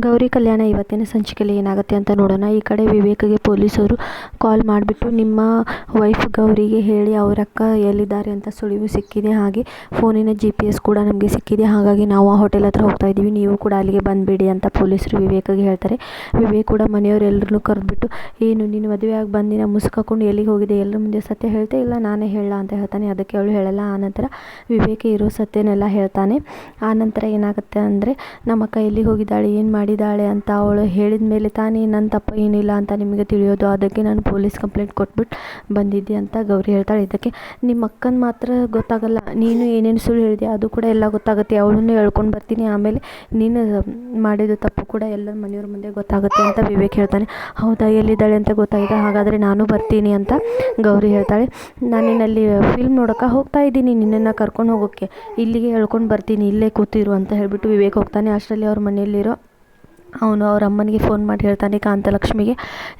ಗೌರಿ ಕಲ್ಯಾಣ ಇವತ್ತಿನ ಸಂಚಿಕೆಯಲ್ಲಿ ಏನಾಗುತ್ತೆ ಅಂತ ನೋಡೋಣ. ಈ ಕಡೆ ವಿವೇಕ್ಗೆ ಪೊಲೀಸರು ಕಾಲ್ ಮಾಡಿಬಿಟ್ಟು ನಿಮ್ಮ ವೈಫ್ ಗೌರಿಗೆ ಹೇಳಿ ಅವ್ರ ಅಕ್ಕ ಎಲ್ಲಿದ್ದಾರೆ ಅಂತ ಸುಳಿವು ಸಿಕ್ಕಿದೆ, ಹಾಗೆ ಫೋನಿನ GPS ಕೂಡ ನಮಗೆ ಸಿಕ್ಕಿದೆ, ಹಾಗಾಗಿ ನಾವು ಆ ಹೋಟೆಲ್ ಹತ್ರ ಹೋಗ್ತಾ ಇದ್ದೀವಿ, ನೀವು ಕೂಡ ಅಲ್ಲಿಗೆ ಬಂದುಬಿಡಿ ಅಂತ ಪೊಲೀಸರು ವಿವೇಕ್ಗೆ ಹೇಳ್ತಾರೆ. ವಿವೇಕ್ ಕೂಡ ಮನೆಯವರೆಲ್ಲರೂ ಕರೆದ್ಬಿಟ್ಟು, ಏನು ನೀನು ಮದುವೆಯಾಗಿ ಬಂದಿನ ಮುಸುಕಾಕೊಂಡು ಎಲ್ಲಿಗೆ ಹೋಗಿದೆ, ಎಲ್ಲರ ಮುಂದೆ ಸತ್ಯ ಹೇಳ್ತಾ ಇಲ್ಲ ನಾನೇ ಹೇಳ ಅಂತ ಹೇಳ್ತಾನೆ. ಅದಕ್ಕೆ ಅವಳು ಹೇಳಲ್ಲ. ಆನಂತರ ವಿವೇಕ್ ಇರೋ ಸತ್ಯನೆಲ್ಲ ಹೇಳ್ತಾನೆ. ಆನಂತರ ಏನಾಗುತ್ತೆ ಅಂದರೆ, ನಮ್ಮ ಅಕ್ಕ ಎಲ್ಲಿಗೆ ಹೋಗಿದ್ದಾಳೆ, ಏನು ಮಾಡಿದ್ದಾಳೆ ಅಂತ ಅವಳು ಹೇಳಿದ ಮೇಲೆ ತಾನೇ ನನ್ನ ತಪ್ಪು ಏನಿಲ್ಲ ಅಂತ ನಿಮಗೆ ತಿಳಿಯೋದು, ಅದಕ್ಕೆ ನಾನು ಪೊಲೀಸ್ ಕಂಪ್ಲೇಂಟ್ ಕೊಟ್ಬಿಟ್ಟು ಬಂದಿದ್ದೆ ಅಂತ ಗೌರಿ ಹೇಳ್ತಾಳೆ. ಇದಕ್ಕೆ ನಿಮ್ಮ ಅಕ್ಕನ ಮಾತ್ರ ಗೊತ್ತಾಗಲ್ಲ, ನೀನು ಏನೇನು ಸುಳ್ಳು ಹೇಳಿದೆ ಅದು ಕೂಡ ಎಲ್ಲ ಗೊತ್ತಾಗುತ್ತೆ, ಅವಳನ್ನು ಹೇಳ್ಕೊಂಡು ಬರ್ತೀನಿ, ಆಮೇಲೆ ನೀನು ಮಾಡಿದ ತಪ್ಪು ಕೂಡ ಎಲ್ಲರ ಮನೆಯವ್ರ ಮುಂದೆ ಗೊತ್ತಾಗುತ್ತೆ ಅಂತ ವಿವೇಕ್ ಹೇಳ್ತಾನೆ. ಹೌದಾ, ಎಲ್ಲಿದ್ದಾಳೆ ಅಂತ ಗೊತ್ತಾಗಿದೆ, ಹಾಗಾದರೆ ನಾನು ಬರ್ತೀನಿ ಅಂತ ಗೌರಿ ಹೇಳ್ತಾಳೆ. ನಾನಿನ್ನಲ್ಲಿ ಫಿಲ್ಮ್ ನೋಡೋಕೆ ಹೋಗ್ತಾ ಇದ್ದೀನಿ, ನಿನ್ನನ್ನು ಕರ್ಕೊಂಡು ಹೋಗೋಕ್ಕೆ, ಇಲ್ಲಿಗೆ ಹೇಳ್ಕೊಂಡು ಬರ್ತೀನಿ, ಇಲ್ಲೇ ಕೂತಿರು ಅಂತ ಹೇಳಿಬಿಟ್ಟು ವಿವೇಕ್ ಹೋಗ್ತಾನೆ. ಅಷ್ಟರಲ್ಲಿ ಅವ್ರ ಮನೆಯಲ್ಲಿರೋ ಅವನು ಅವ್ರ ಅಮ್ಮನಿಗೆ ಫೋನ್ ಮಾಡಿ ಹೇಳ್ತಾನೆ, ಕಾಂತಲಕ್ಷ್ಮಿಗೆ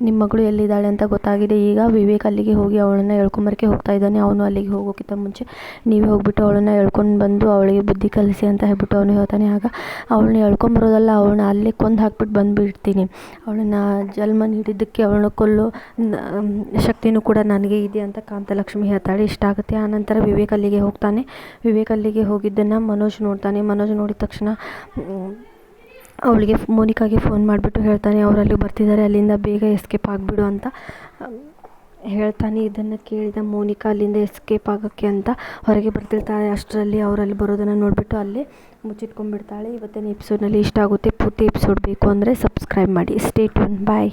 ನಿಮ್ಮ ಮಗಳು ಎಲ್ಲಿದ್ದಾಳೆ ಅಂತ ಗೊತ್ತಾಗಿದೆ. ಈಗ ವಿವೇಕ್ ಅಲ್ಲಿಗೆ ಹೋಗಿ ಅವಳನ್ನು ಎಳ್ಕೊಂಬರಕ್ಕೆ ಹೋಗ್ತಾ ಇದ್ದಾನೆ. ಅವನು ಅಲ್ಲಿಗೆ ಹೋಗೋಕ್ಕಿಂತ ಮುಂಚೆ ನೀವೇ ಹೋಗ್ಬಿಟ್ಟು ಅವಳನ್ನು ಎಳ್ಕೊಂಡು ಬಂದು ಅವಳಿಗೆ ಬುದ್ಧಿ ಕಲಿಸಿ ಅಂತ ಹೇಳ್ಬಿಟ್ಟು ಅವನು ಹೇಳ್ತಾನೆ. ಆಗ ಅವಳನ್ನ ಎಳ್ಕೊಂಬರೋದಲ್ಲ, ಅವಳನ್ನ ಅಲ್ಲೇ ಕೊಂದು ಹಾಕ್ಬಿಟ್ಟು ಬಂದುಬಿಡ್ತೀನಿ, ಅವಳನ್ನು ಜನ್ಮ ನೀಡಿದ್ದಕ್ಕೆ ಅವಳನ್ನ ಕೊಲ್ಲೋ ಶಕ್ತಿನೂ ಕೂಡ ನನಗೆ ಇದೆ ಅಂತ ಕಾಂತಲಕ್ಷ್ಮಿ ಹೇಳ್ತಾಳೆ. ಇಷ್ಟ ಆಗುತ್ತೆ. ಆನಂತರ ವಿವೇಕ್ ಅಲ್ಲಿಗೆ ಹೋಗ್ತಾನೆ. ವಿವೇಕ್ ಅಲ್ಲಿಗೆ ಹೋಗಿದ್ದನ್ನು ಮನೋಜ್ ನೋಡ್ತಾನೆ. ಮನೋಜ್ ನೋಡಿದ ತಕ್ಷಣ ಅವಳಿಗೆ ಮೋನಿಕಾಗೆ ಫೋನ್ ಮಾಡಿಬಿಟ್ಟು ಹೇಳ್ತಾನೆ, ಅವರಲ್ಲಿ ಬರ್ತಿದ್ದಾರೆ, ಅಲ್ಲಿಂದ ಬೇಗ ಎಸ್ಕೇಪ್ ಆಗಿಬಿಡು ಅಂತ ಹೇಳ್ತಾನೆ. ಇದನ್ನು ಕೇಳಿದ ಮೋನಿಕಾ ಅಲ್ಲಿಂದ ಎಸ್ಕೇಪ್ ಆಗೋಕ್ಕೆ ಅಂತ ಹೊರಗೆ ಬರ್ತಿರ್ತಾಳೆ. ಅಷ್ಟರಲ್ಲಿ ಅವರಲ್ಲಿ ಬರೋದನ್ನು ನೋಡಿಬಿಟ್ಟು ಅಲ್ಲೇ ಮುಚ್ಚಿಟ್ಕೊಂಡ್ಬಿಡ್ತಾಳೆ. ಇವತ್ತಿನ ಎಪಿಸೋಡ್ನಲ್ಲಿ ಇಷ್ಟ ಆಗುತ್ತೆ. ಪೂರ್ತಿ ಎಪಿಸೋಡ್ ಬೇಕು ಅಂದರೆ ಸಬ್ಸ್ಕ್ರೈಬ್ ಮಾಡಿ. Stay tuned. ಬಾಯ್.